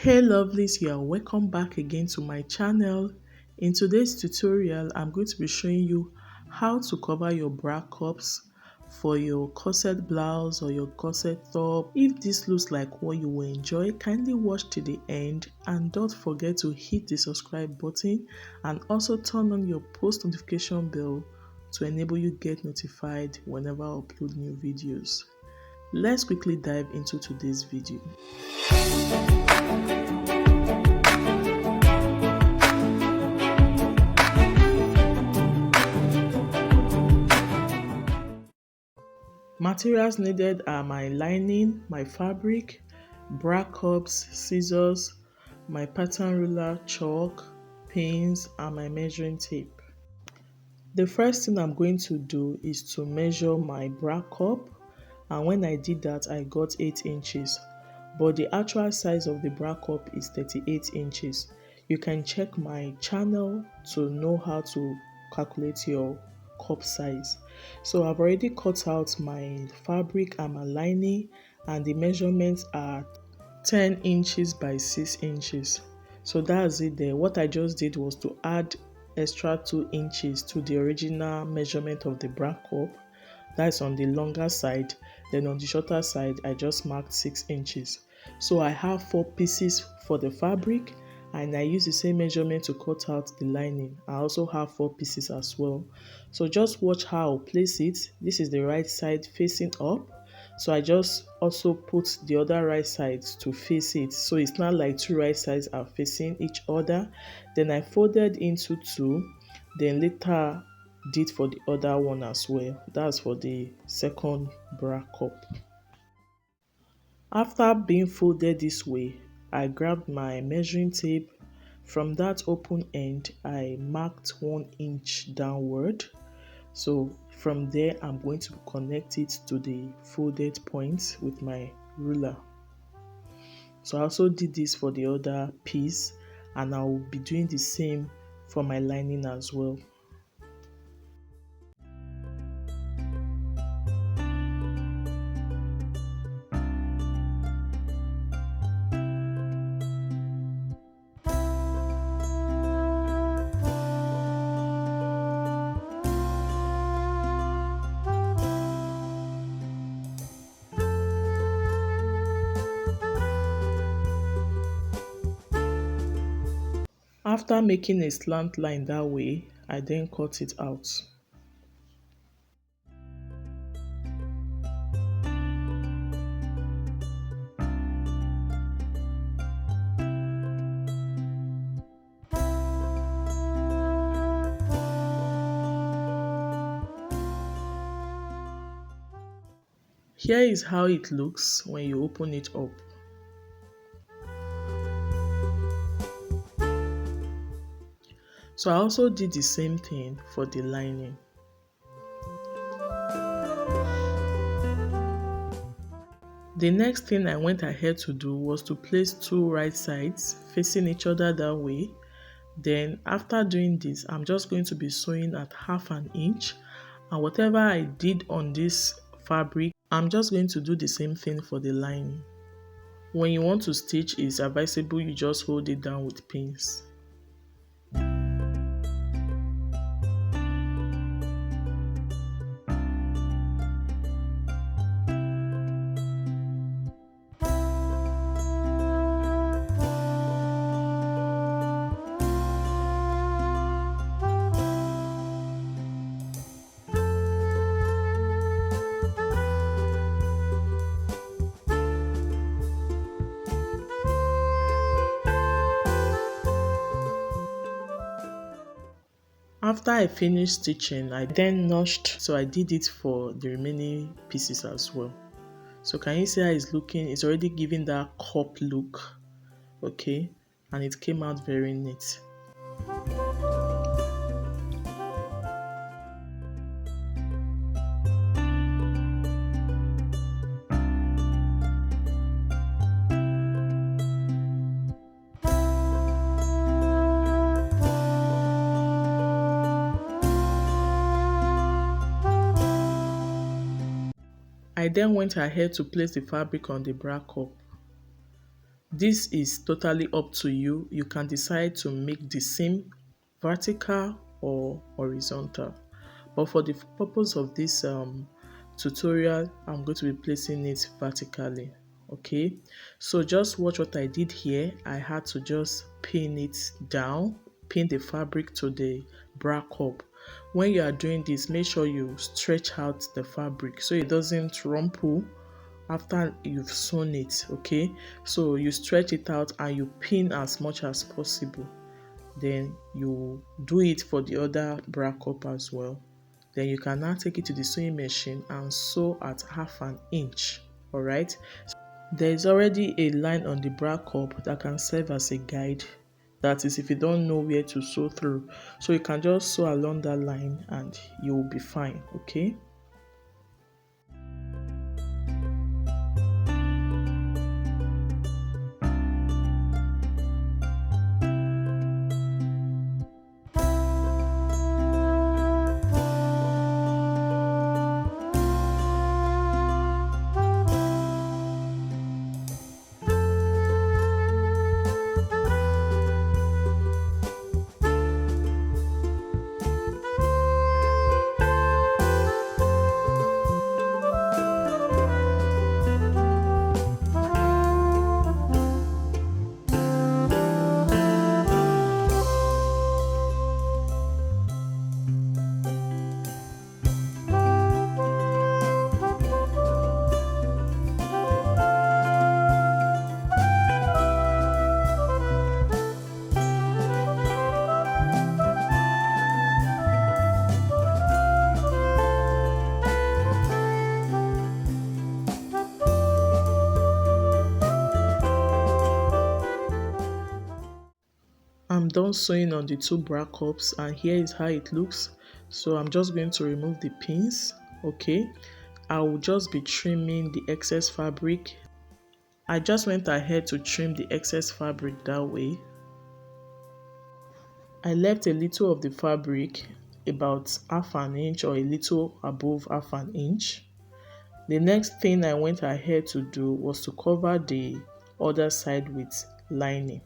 Hey lovelies here, welcome back again to my channel. In today's tutorial, I'm going to be showing you how to cover your bra cups for your corset blouse or your corset top. If this looks like what you will enjoy, kindly watch to the end and don't forget to hit the subscribe button and also turn on your post notification bell to enable you get notified whenever I upload new videos. Let's quickly dive into today's video. Materials needed are my lining, my fabric, bra cups, scissors, my pattern ruler, chalk, pins, and my measuring tape. The first thing I'm going to do is to measure my bra cup, and when I did that I got 8 inches, but the actual size of the bra cup is 38 inches. You can check my channel to know how to calculate your cup size. So I've already cut out my fabric and my lining, and the measurements are 10 inches by 6 inches. So that's it there. What I just did was to add extra 2 inches to the original measurement of the bra cup. That's on the longer side. Then on the shorter side, I just marked 6 inches. So I have 4 pieces for the fabric, and I use the same measurement to cut out the lining. I also have 4 pieces as well. So just watch how I'll place it. This is the right side facing up. So I just also put the other right side to face it. So it's not like 2 right sides are facing each other. Then I folded into 2. Then later did for the other one as well. That's for the second bra cup. After being folded this way, I grabbed my measuring tape. From that open end, I marked 1 inch downward. So from there, I'm going to connect it to the folded point with my ruler. So I also did this for the other piece, and I will be doing the same for my lining as well. After making a slant line that way, I then cut it out. Here is how it looks when you open it up. So I also did the same thing for the lining. The next thing I went ahead to do was to place 2 right sides facing each other that way. Then after doing this, I'm just going to be sewing at 1/2 inch, and whatever I did on this fabric, I'm just going to do the same thing for the lining. When you want to stitch, it's advisable you just hold it down with pins. After I finished stitching, I then notched, so I did it for the remaining pieces as well. So can you see how it's looking? It's already giving that cup look, okay, and it came out very neat. I then went ahead to place the fabric on the bra cup. This is totally up to you. You can decide to make the seam vertical or horizontal. But for the purpose of this tutorial, I'm going to be placing it vertically. Okay, so just watch what I did here. I had to just pin it down, pin the fabric to the bra cup. When you are doing this, make sure you stretch out the fabric so it doesn't rumple after you've sewn it. Okay, so you stretch it out and you pin as much as possible. Then you do it for the other bra cup as well. Then you can now take it to the sewing machine and sew at 1/2 inch. All right, there is already a line on the bra cup that can serve as a guide. That is, if you don't know where to sew through, so you can just sew along that line and you will be fine. Okay, I'm done sewing on the two bra cups and here is how it looks. So I'm just going to remove the pins. Okay, I will just be trimming the excess fabric. I just went ahead to trim the excess fabric that way. I left a little of the fabric, about 1/2 inch or a little above 1/2 inch. The next thing I went ahead to do was to cover the other side with lining.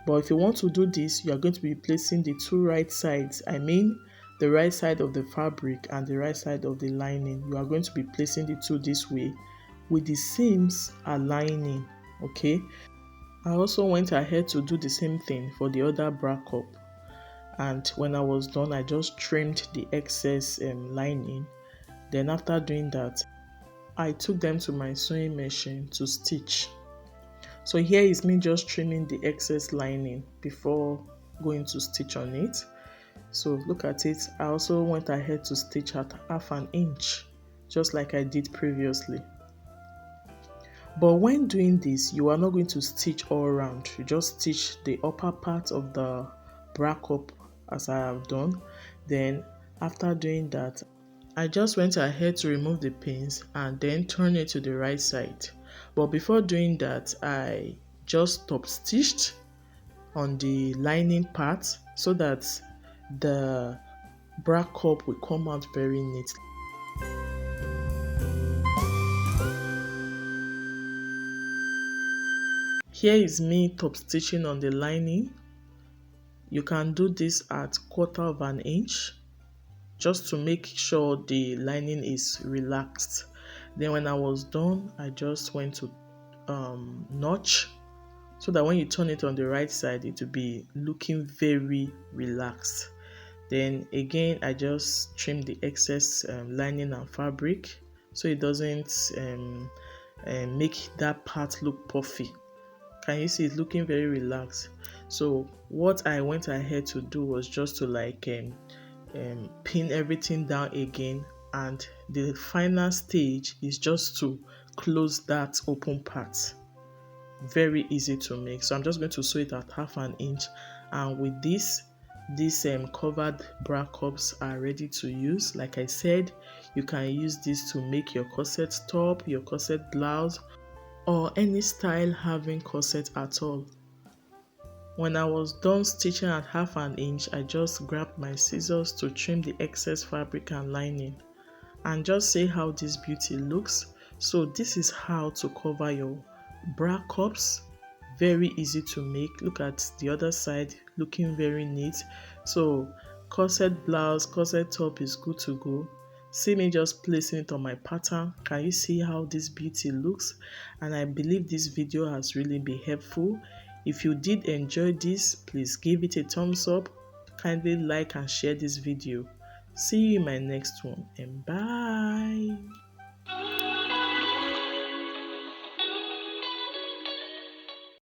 But if you want to do this, you are going to be placing the two right sides. I mean, the right side of the fabric and the right side of the lining. You are going to be placing the two this way with the seams aligning. Okay. I also went ahead to do the same thing for the other bra cup. And when I was done, I just trimmed the excess lining. Then after doing that, I took them to my sewing machine to stitch. So here is me just trimming the excess lining before going to stitch on it. So look at it. I also went ahead to stitch at 1/2 inch, just like I did previously. But when doing this, you are not going to stitch all around. You just stitch the upper part of the bra cup as I have done. Then after doing that, I just went ahead to remove the pins and then turn it to the right side. But before doing that, I just top stitched on the lining part so that the bra cup will come out very neatly. Here is me top stitching on the lining. You can do this at 1/4 inch just to make sure the lining is relaxed. Then when I was done, I just went to notch so that when you turn it on the right side, it will be looking very relaxed. Then again, I just trim the excess lining and fabric so it doesn't make that part look puffy. Can you see it's looking very relaxed? So what I went ahead to do was just to like pin everything down again, and the final stage is just to close that open part. Very easy to make. So I'm just going to sew it at 1/2 inch, and with this, these covered bra cups are ready to use. Like I said, you can use this to make your corset top, your corset blouse, or any style having corset at all. When I was done stitching at 1/2 inch, I just grabbed my scissors to trim the excess fabric and lining, and just see how this beauty looks. So this is how to cover your bra cups very easy to make. Look at the other side, looking very neat. So corset blouse, corset top is good to go. See me just placing it on my pattern. Can you see how this beauty looks? And I believe this video has really been helpful. If you did enjoy this, please give it a thumbs up. Kindly like and share this video. See you in my next one, and bye.